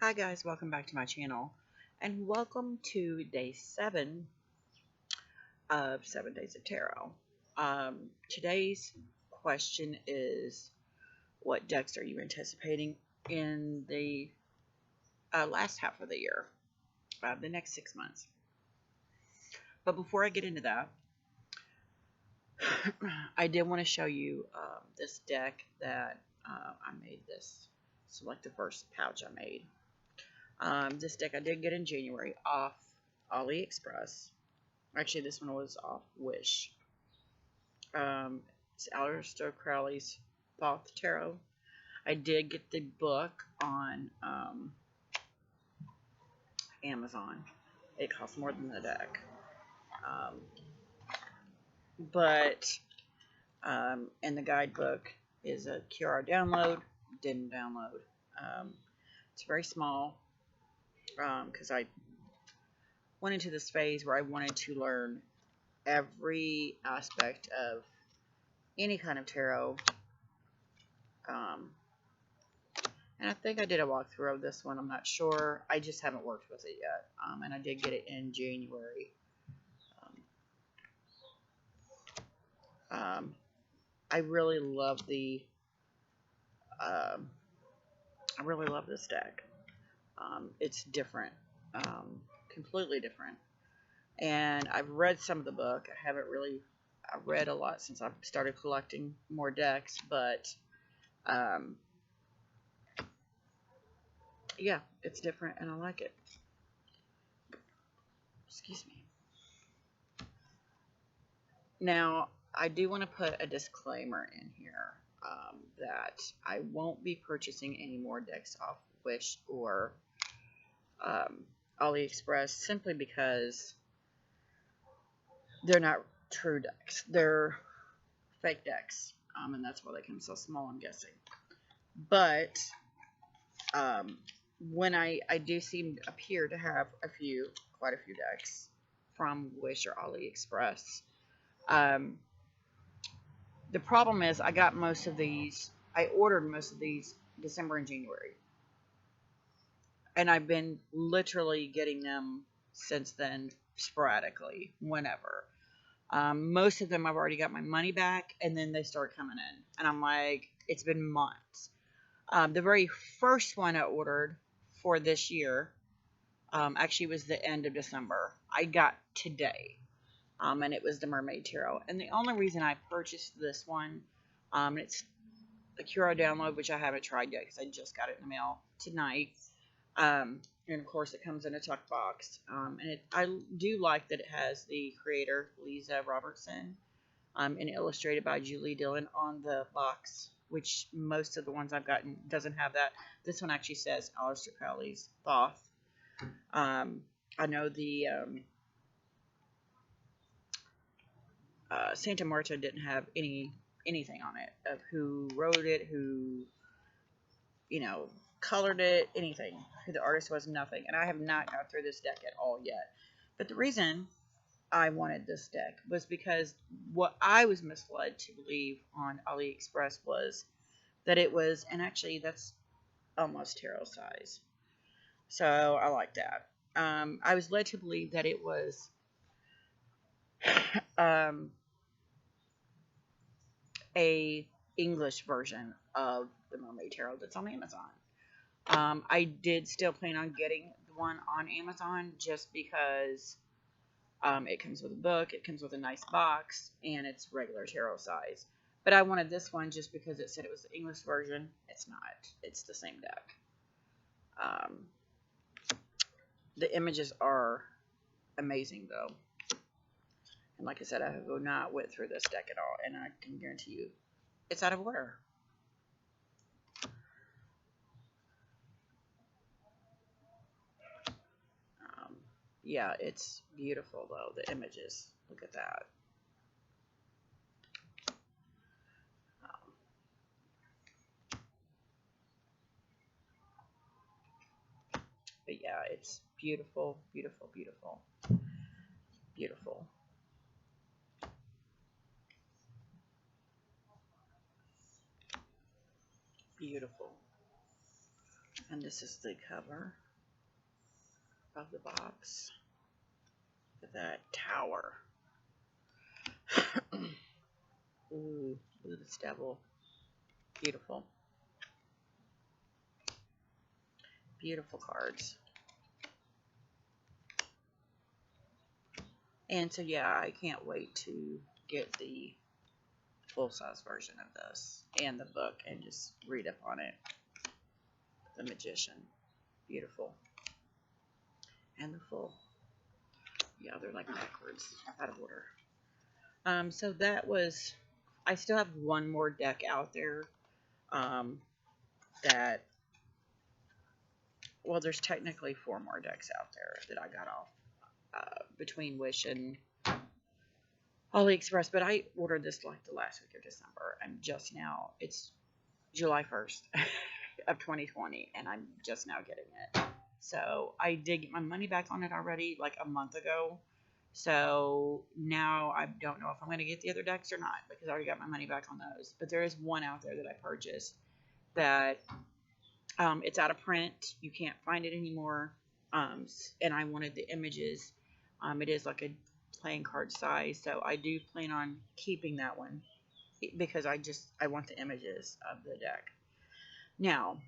Hi guys, welcome back to my channel and welcome to day 7 of 7 Days of Tarot. Today's question is, what decks are you anticipating in the last half of the year, the next 6 months? But before I get into that, I did want to show you this deck that I made, this Select the First pouch I made. This deck I did get in January off AliExpress. Actually, this one was off Wish. It's Aleister Crowley's Thoth Tarot. I did get the book on Amazon. It costs more than the deck. And the guidebook is a QR download. Didn't download. It's very small because I went into this phase where I wanted to learn every aspect of any kind of tarot. And I think I did a walkthrough of this one. I'm not sure. I just haven't worked with it yet. And I did get it in January. I really love I really love this deck. It's different, completely different. And I've read some of the book. I've read a lot since I've started collecting more decks, but yeah, it's different and I like it. Excuse me. Now, I do want to put a disclaimer in here that I won't be purchasing any more decks off Wish or AliExpress simply because they're not true decks. They're fake decks, and that's why they come so small, I'm guessing. But when I do appear to have quite a few decks from Wish or AliExpress. The problem is I ordered most of these December and January. And I've been literally getting them since then, sporadically, whenever. Most of them I've already got my money back, and then they start coming in. And I'm like, it's been months. The very first one I ordered for this year actually was the end of December. I got today. And it was the Mermaid Tarot. And the only reason I purchased this one, it's a Curo download, which I haven't tried yet because I just got it in the mail tonight. And of course, it comes in a tuck box. And I do like that it has the creator, Lisa Robertson, and illustrated by Julie Dillon on the box, which most of the ones I've gotten doesn't have that. This one actually says Aleister Crowley's Thoth. I know the Santa Marta didn't have anything on it of who wrote it, who colored it, anything, who the artist was, nothing. And I have not got through this deck at all yet. But the reason I wanted this deck was because what I was misled to believe on AliExpress was that it was, and actually that's almost tarot size. So I like that. I was led to believe that it was a English version of the Mermaid Tarot that's on Amazon. I did still plan on getting the one on Amazon just because it comes with a book, it comes with a nice box, and it's regular tarot size. But I wanted this one just because it said it was the English version. It's not. It's the same deck. The images are amazing, though. And like I said, I have not went through this deck at all, and I can guarantee you it's out of order. Yeah, it's beautiful, though, the images. Look at that. But yeah, it's beautiful, beautiful, beautiful. Beautiful. Beautiful. And this is the cover of the box. Look at that tower. Ooh, look at this devil. Beautiful. Beautiful cards. And so, yeah, I can't wait to get the full-size version of this and the book and just read up on it. The Magician. Beautiful. And the full. Yeah, they're like backwards, out of order. So that was, I still have one more deck out there, that, well, there's technically 4 more decks out there that I got off, between Wish and AliExpress, but I ordered this like the last week of December, and just now, it's July 1st of 2020, and I'm just now getting it. So I did get my money back on it already, like a month ago. So now I don't know if I'm going to get the other decks or not, because I already got my money back on those. But there is one out there that I purchased that, it's out of print. You can't find it anymore. And I wanted the images. It is like a playing card size, so I do plan on keeping that one because I want the images of the deck. Now,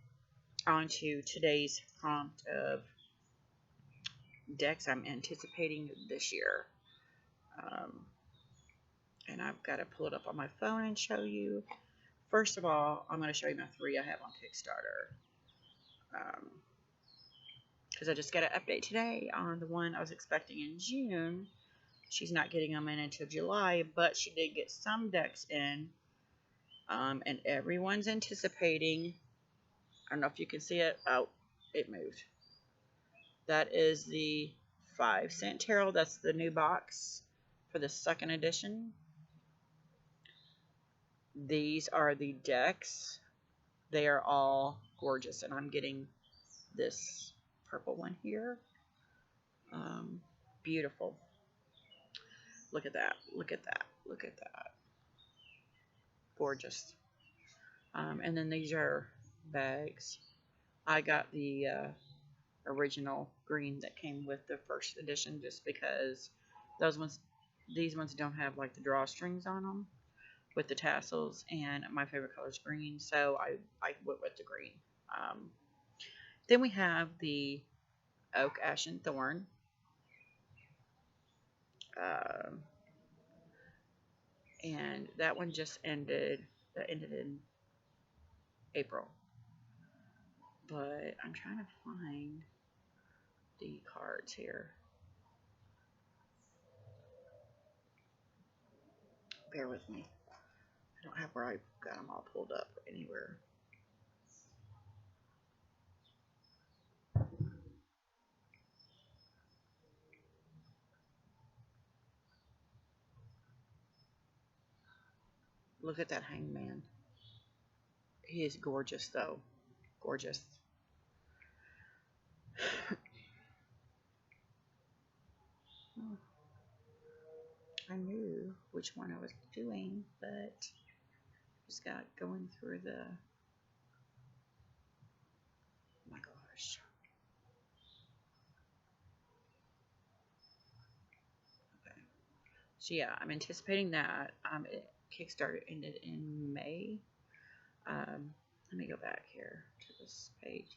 on to today's prompt of decks I'm anticipating this year. And I've got to pull it up on my phone and show you. First of all, I'm going to show you my 3 I have on Kickstarter. Because I just got an update today on the one I was expecting in June. She's not getting them in until July, but she did get some decks in. And everyone's anticipating. I don't know if you can see it. Oh, it moved. That is the 5-cent tarot. That's the new box for the 2nd edition. These are the decks. They are all gorgeous, and I'm getting this purple one here. Beautiful. Look at that. Look at that. Look at that. Gorgeous. And then these are bags. I got the original green that came with the 1st edition just because these ones don't have like the drawstrings on them with the tassels, and my favorite color is green, so I went with the green. Then we have the Oak, Ash, and Thorn. And that one just ended. That ended in April. But I'm trying to find the cards here. Bear with me. I don't have where I got them all pulled up anywhere. Look at that Hangman. He is gorgeous, though. Gorgeous. I knew which one I was doing, but just got going through the... Oh my gosh. Okay. So yeah, I'm anticipating that. Kickstarter ended in May. Let me go back here to this page.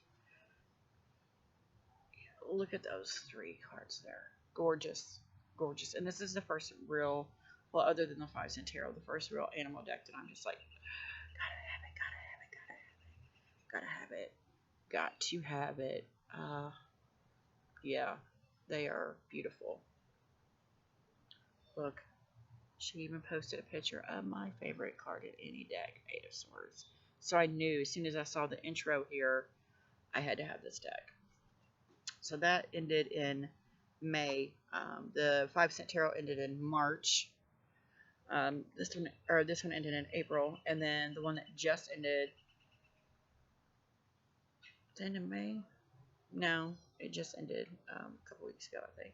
Look at those 3 cards there. Gorgeous. Gorgeous. And this is the first real, well, other than the 5-cent tarot, the first real animal deck that I'm just like, gotta have it, gotta have it, got to have it. Yeah, they are beautiful. Look, she even posted a picture of my favorite card in any deck, 8 of Swords. So I knew as soon as I saw the intro here, I had to have this deck. So that ended in May. The 5-cent tarot ended in March. This one ended in April, and then the one that just ended. The end of May? No, it just ended a couple weeks ago, I think.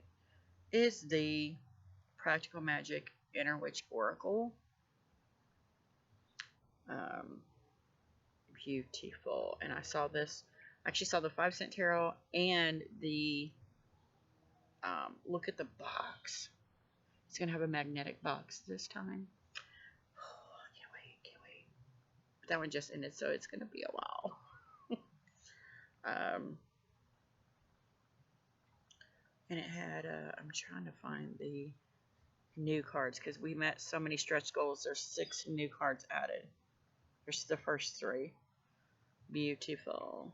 Is the Practical Magic Inner Witch Oracle. Beautiful. And I saw this I actually saw the 5 cent tarot and the look at the box. It's gonna have a magnetic box this time. Oh, I can't wait, can't wait. But that one just ended, so it's gonna be a while. And it had I'm trying to find the new cards because we met so many stretch goals. There's 6 new cards added. There's the first 3. Beautiful.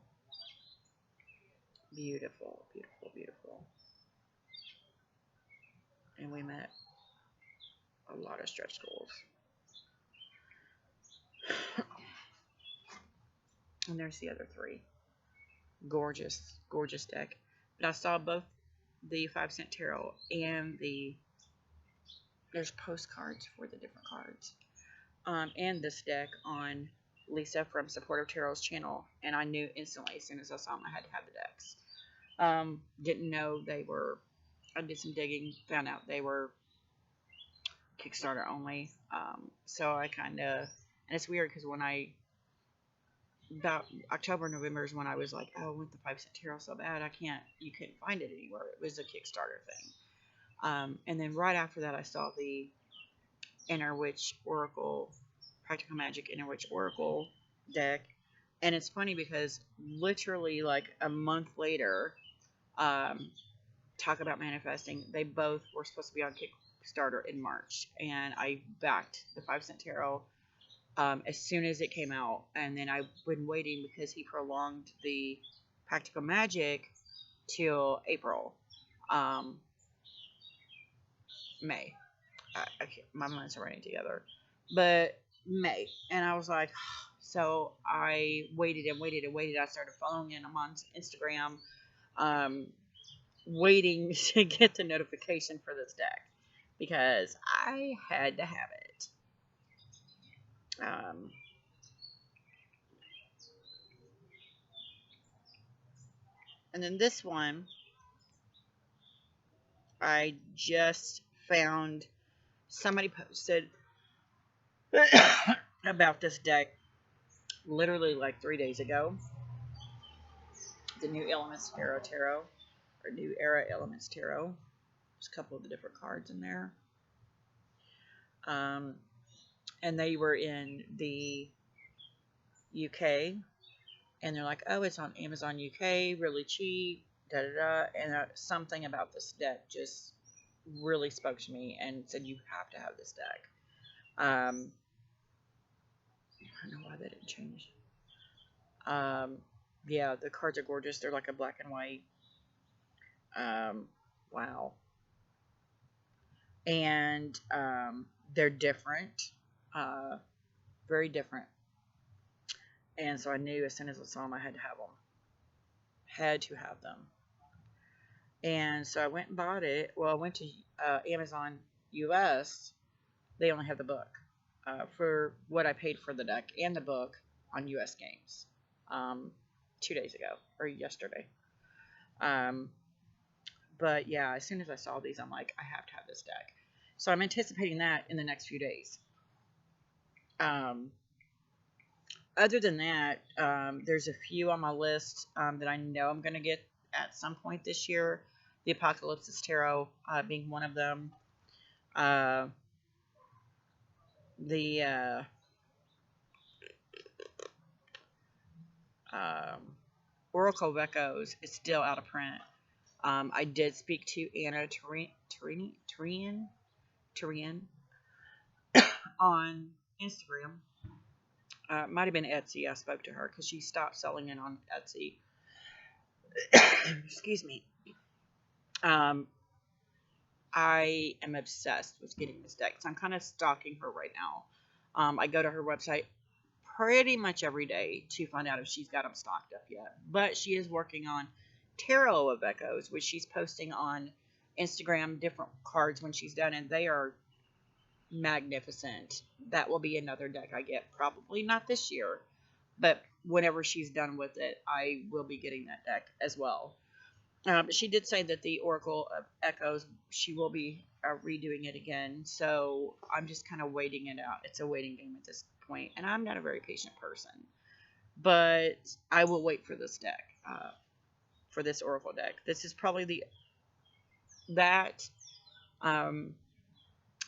Beautiful, beautiful, beautiful. And we met a lot of stretch goals. And there's the other 3. Gorgeous, gorgeous deck. But I saw both the 5 cent tarot and there's postcards for the different cards. And this deck on Lisa from Supportive Tarot's channel, and I knew instantly as soon as I saw them I had to have the decks. Didn't know they were. I did some digging, found out they were Kickstarter only. So I kind of, and it's weird because when about October, November is when I was like, oh, I want the 5 cent tarot so bad. You couldn't find it anywhere. It was a Kickstarter thing. And then right after that, I saw the Inner Witch Oracle, Practical Magic Inner Witch Oracle deck. And it's funny because literally like a month later, Talk About Manifesting, they both were supposed to be on Kickstarter in March. And I backed the 5 cent tarot as soon as it came out. And then I've been waiting because he prolonged the Practical Magic till April. May. My months are running together. But May. And I was like, so I waited and waited and waited. I started following him on Instagram, waiting to get the notification for this deck because I had to have it. And then this one, I just found somebody posted about this deck literally like 3 days ago. The New Elements Tarot, or New Era Elements Tarot. There's a couple of the different cards in there. And they were in the UK, and they're like, oh, it's on Amazon UK, really cheap, da-da-da, and something about this deck just really spoke to me and said, you have to have this deck. I don't know why that didn't change. Yeah, the cards are gorgeous. They're like a black and white. Wow. And they're different. Very different. And so I knew as soon as I saw them, I had to have them. Had to have them. And so I went and bought it. Well, I went to Amazon US. They only have the book for what I paid for the deck and the book on US Games 2 days ago or yesterday. But yeah, as soon as I saw these, I'm like, I have to have this deck. So I'm anticipating that in the next few days. Other than that, there's a few on my list that I know I'm going to get at some point this year. The Apocalypse Tarot being one of them. The Oracle of Echoes is still out of print. I did speak to Anna Turian on Instagram. Might have been Etsy. I spoke to her because she stopped selling it on Etsy. Excuse me. I am obsessed with getting this deck, so I'm kind of stalking her right now. I go to her website pretty much every day to find out if she's got them stocked up yet. But she is working on Tarot of Echoes, which she's posting on Instagram, different cards when she's done, and they are magnificent. That will be another deck I get, probably not this year, but whenever she's done with it, I will be getting that deck as well. But she did say that the Oracle of Echoes, she will be redoing it again, so I'm just kind of waiting it out. It's a waiting game at this point, and I'm not a very patient person, but I will wait for this deck, for this Oracle deck. This is probably that, um,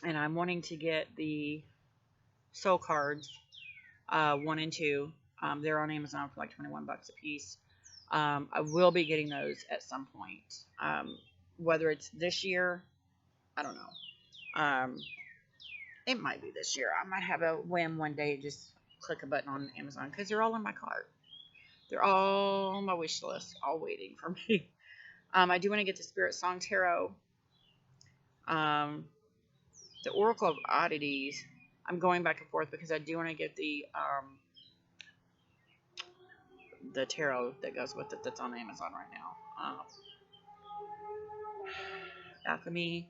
and I'm wanting to get the Soul cards, 1 and 2. They're on Amazon for like $21 a piece. I will be getting those at some point. Whether it's this year, I don't know. It might be this year. I might have a whim one day, just click a button on Amazon because they're all in my cart. They're all on my wish list, all waiting for me. I do want to get the Spirit Song Tarot. The Oracle of Oddities. I'm going back and forth because I do want to get the tarot that goes with it that's on Amazon right now. Alchemy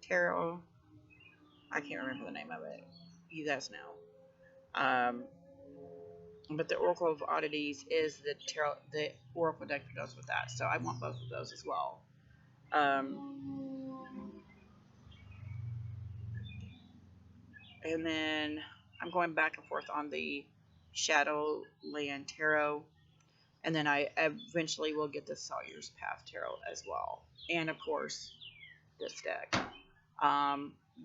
Tarot. I can't remember the name of it. You guys know. But the Oracle of Oddities is the tarot, the Oracle deck that goes with that. So I want both of those as well. And then I'm going back and forth on the Shadowland Tarot. And then I eventually will get the Sawyer's Path Tarot as well. And of course, this deck.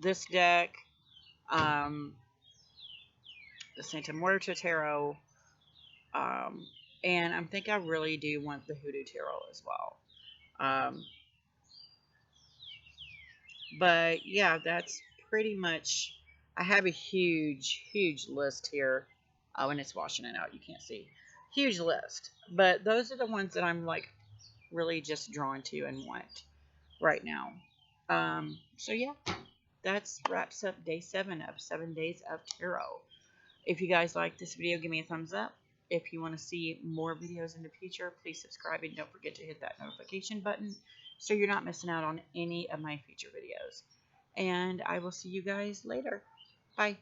This deck, the Santa Muerta Tarot, and I think I really do want the Hoodoo Tarot as well. But yeah, that's pretty much. I have a huge list here. Oh, and it's washing it out. You can't see. Huge list. But those are the ones that I'm like really just drawn to and want right now. So yeah, that's wraps up day 7 of 7 days of tarot. If you guys like this video, give me a thumbs up. If you want to see more videos in the future, please subscribe and don't forget to hit that notification button so you're not missing out on any of my future videos. And I will see you guys later. Bye.